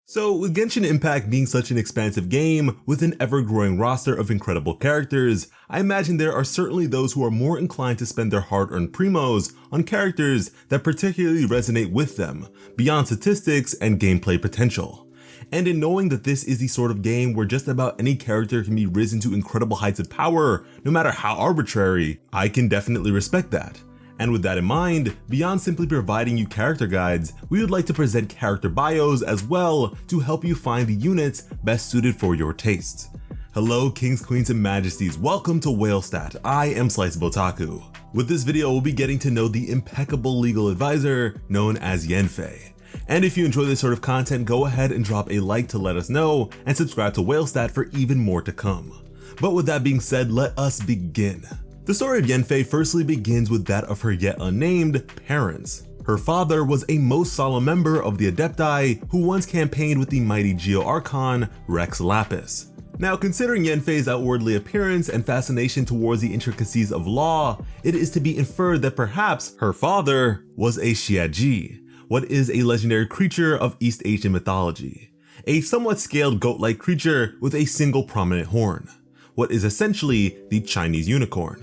So, with Genshin Impact being such an expansive game with an ever-growing roster of incredible characters, I imagine there are certainly those who are more inclined to spend their hard-earned primos on characters that particularly resonate with them, beyond statistics and gameplay potential. And in knowing that this is the sort of game where just about any character can be risen to incredible heights of power, no matter how arbitrary, I can definitely respect that. And with that in mind, beyond simply providing you character guides, we would like to present character bios as well to help you find the units best suited for your tastes. Hello kings, queens, and majesties, welcome to WhaleStat. I am Slice of Otaku. With this video, we'll be getting to know the impeccable legal advisor known as Yanfei. And if you enjoy this sort of content, go ahead and drop a like to let us know, and subscribe to WhaleStat for even more to come. But with that being said, let us begin. The story of Yanfei firstly begins with that of her yet unnamed parents. Her father was a most solemn member of the Adepti who once campaigned with the mighty Geo-Archon Rex Lapis. Now, considering Yanfei's outwardly appearance and fascination towards the intricacies of law, it is to be inferred that perhaps her father was a Xiaji, what is a legendary creature of East Asian mythology, a somewhat scaled goat-like creature with a single prominent horn, what is essentially the Chinese unicorn.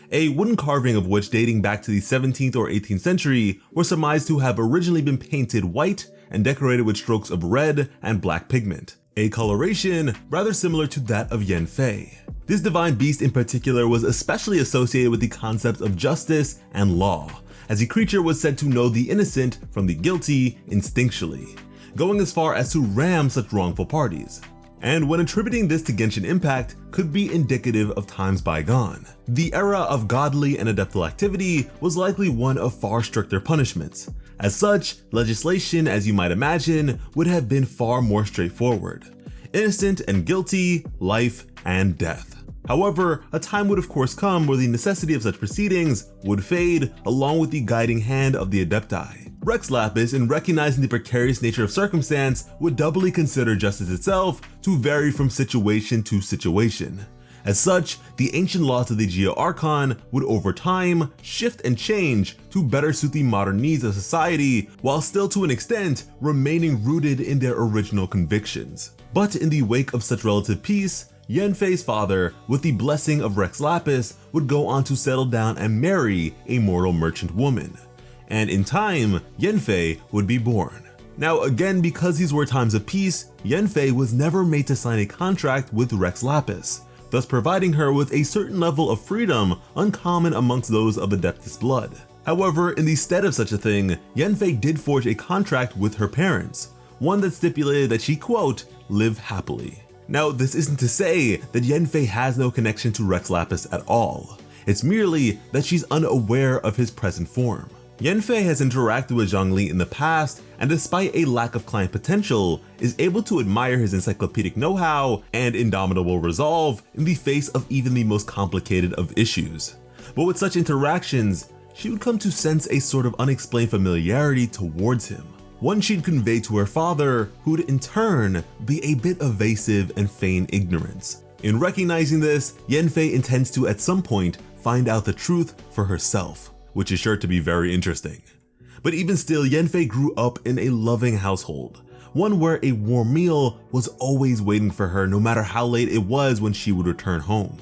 A wooden carving of which, dating back to the 17th or 18th century, was surmised to have originally been painted white and decorated with strokes of red and black pigment, a coloration rather similar to that of Yanfei. This divine beast in particular was especially associated with the concepts of justice and law, as the creature was said to know the innocent from the guilty instinctually, going as far as to ram such wrongful parties. And when attributing this to Genshin Impact could be indicative of times bygone. The era of godly and adeptal activity was likely one of far stricter punishments. As such, legislation, as you might imagine, would have been far more straightforward. Innocent and guilty, life and death. However, a time would of course come where the necessity of such proceedings would fade along with the guiding hand of the Adepti. Rex Lapis, in recognizing the precarious nature of circumstance, would doubly consider justice itself to vary from situation to situation. As such, the ancient laws of the Geo-Archon would over time shift and change to better suit the modern needs of society, while still to an extent remaining rooted in their original convictions. But in the wake of such relative peace, Yanfei's father, with the blessing of Rex Lapis, would go on to settle down and marry a mortal merchant woman. And in time, Yanfei would be born. Now again, because these were times of peace, Yanfei was never made to sign a contract with Rex Lapis, thus providing her with a certain level of freedom uncommon amongst those of Adeptus blood. However, in the stead of such a thing, Yanfei did forge a contract with her parents, one that stipulated that she, quote, live happily. Now, this isn't to say that Yanfei has no connection to Rex Lapis at all. It's merely that she's unaware of his present form. Yanfei has interacted with Zhongli in the past, and despite a lack of client potential, is able to admire his encyclopedic know-how and indomitable resolve in the face of even the most complicated of issues. But with such interactions, she would come to sense a sort of unexplained familiarity towards him, one she'd convey to her father, who would in turn be a bit evasive and feign ignorance. In recognizing this, Yanfei intends to at some point find out the truth for herself, which is sure to be very interesting. But even still, Yanfei grew up in a loving household, one where a warm meal was always waiting for her no matter how late it was when she would return home.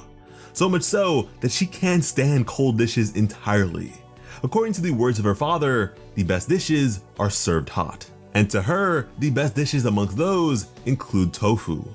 So much so that she can't stand cold dishes entirely. According to the words of her father, the best dishes are served hot. And to her, the best dishes amongst those include tofu.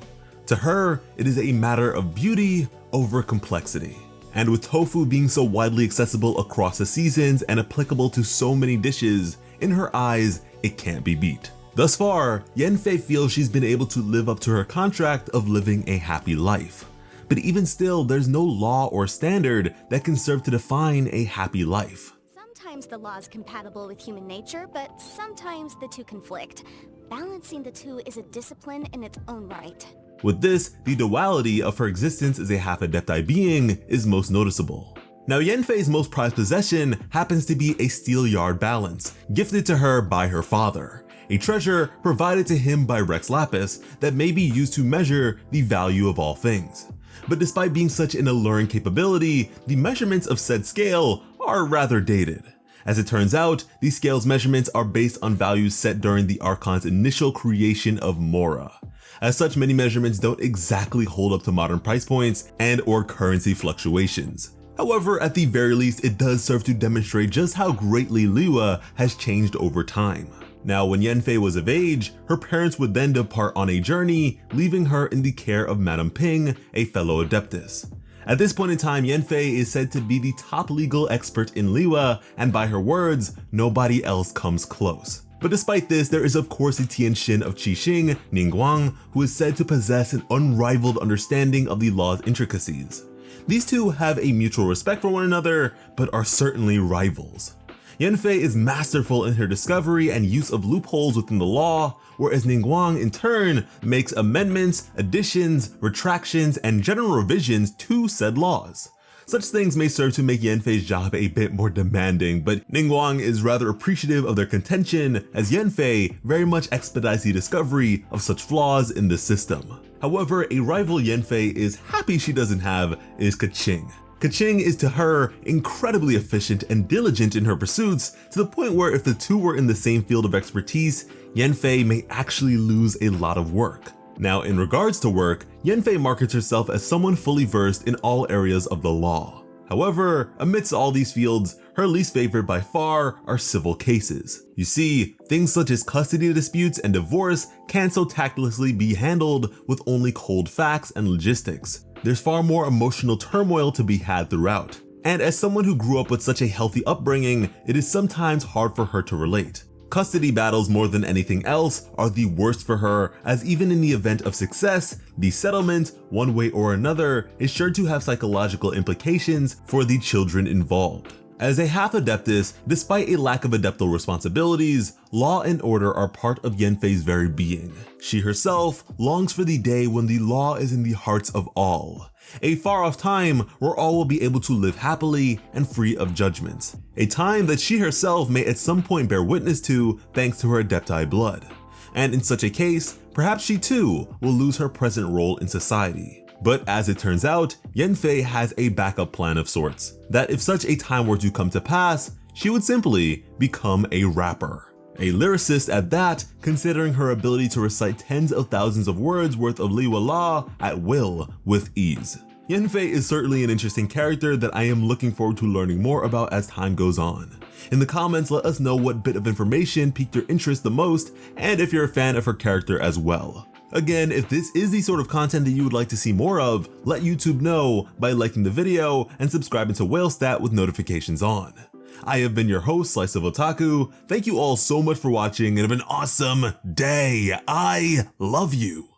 To her, it is a matter of beauty over complexity. And with tofu being so widely accessible across the seasons and applicable to so many dishes, in her eyes, it can't be beat. Thus far, Yanfei feels she's been able to live up to her contract of living a happy life. But even still, there's no law or standard that can serve to define a happy life. Sometimes the law is compatible with human nature, but sometimes the two conflict. Balancing the two is a discipline in its own right. With this, the duality of her existence as a half-adepti being is most noticeable. Now, Yanfei's most prized possession happens to be a steel yard balance, gifted to her by her father, a treasure provided to him by Rex Lapis that may be used to measure the value of all things. But despite being such an alluring capability, the measurements of said scale are rather dated. As it turns out, these scales measurements are based on values set during the Archon's initial creation of Mora. As such, many measurements don't exactly hold up to modern price points and or currency fluctuations. However, at the very least, it does serve to demonstrate just how greatly Liyue has changed over time. Now, when Yanfei was of age, her parents would then depart on a journey, leaving her in the care of Madame Ping, a fellow Adeptus. At this point in time, Yanfei is said to be the top legal expert in Liyue, and by her words, nobody else comes close. But despite this, there is of course the Tianxin of Qixing, Ningguang, who is said to possess an unrivaled understanding of the law's intricacies. These two have a mutual respect for one another, but are certainly rivals. Yanfei is masterful in her discovery and use of loopholes within the law, whereas Ningguang in turn makes amendments, additions, retractions, and general revisions to said laws. Such things may serve to make Yanfei's job a bit more demanding, but Ningguang is rather appreciative of their contention, as Yanfei very much expedites the discovery of such flaws in the system. However, a rival Yanfei is happy she doesn't have is Keqing. Keqing is to her incredibly efficient and diligent in her pursuits, to the point where if the two were in the same field of expertise, Yanfei may actually lose a lot of work. Now, in regards to work, Yanfei markets herself as someone fully versed in all areas of the law. However, amidst all these fields, her least favorite by far are civil cases. You see, things such as custody disputes and divorce can't so tactlessly be handled with only cold facts and logistics. There's far more emotional turmoil to be had throughout. And as someone who grew up with such a healthy upbringing, it is sometimes hard for her to relate. Custody battles more than anything else are the worst for her, as even in the event of success, the settlement, one way or another, is sure to have psychological implications for the children involved. As a half Adeptus, despite a lack of adeptal responsibilities, law and order are part of Yanfei's very being. She herself longs for the day when the law is in the hearts of all. A far-off time where all will be able to live happily and free of judgments. A time that she herself may at some point bear witness to thanks to her Adepti blood. And in such a case, perhaps she too will lose her present role in society. But as it turns out, Yanfei has a backup plan of sorts, that if such a time were to come to pass, she would simply become a rapper. A lyricist at that, considering her ability to recite tens of thousands of words worth of Liyue law at will with ease. Yanfei is certainly an interesting character that I am looking forward to learning more about as time goes on. In the comments, let us know what bit of information piqued your interest the most, and if you're a fan of her character as well. Again, if this is the sort of content that you would like to see more of, let YouTube know by liking the video and subscribing to WhaleStat with notifications on. I have been your host, Slice of Otaku. Thank you all so much for watching and have an awesome day. I love you.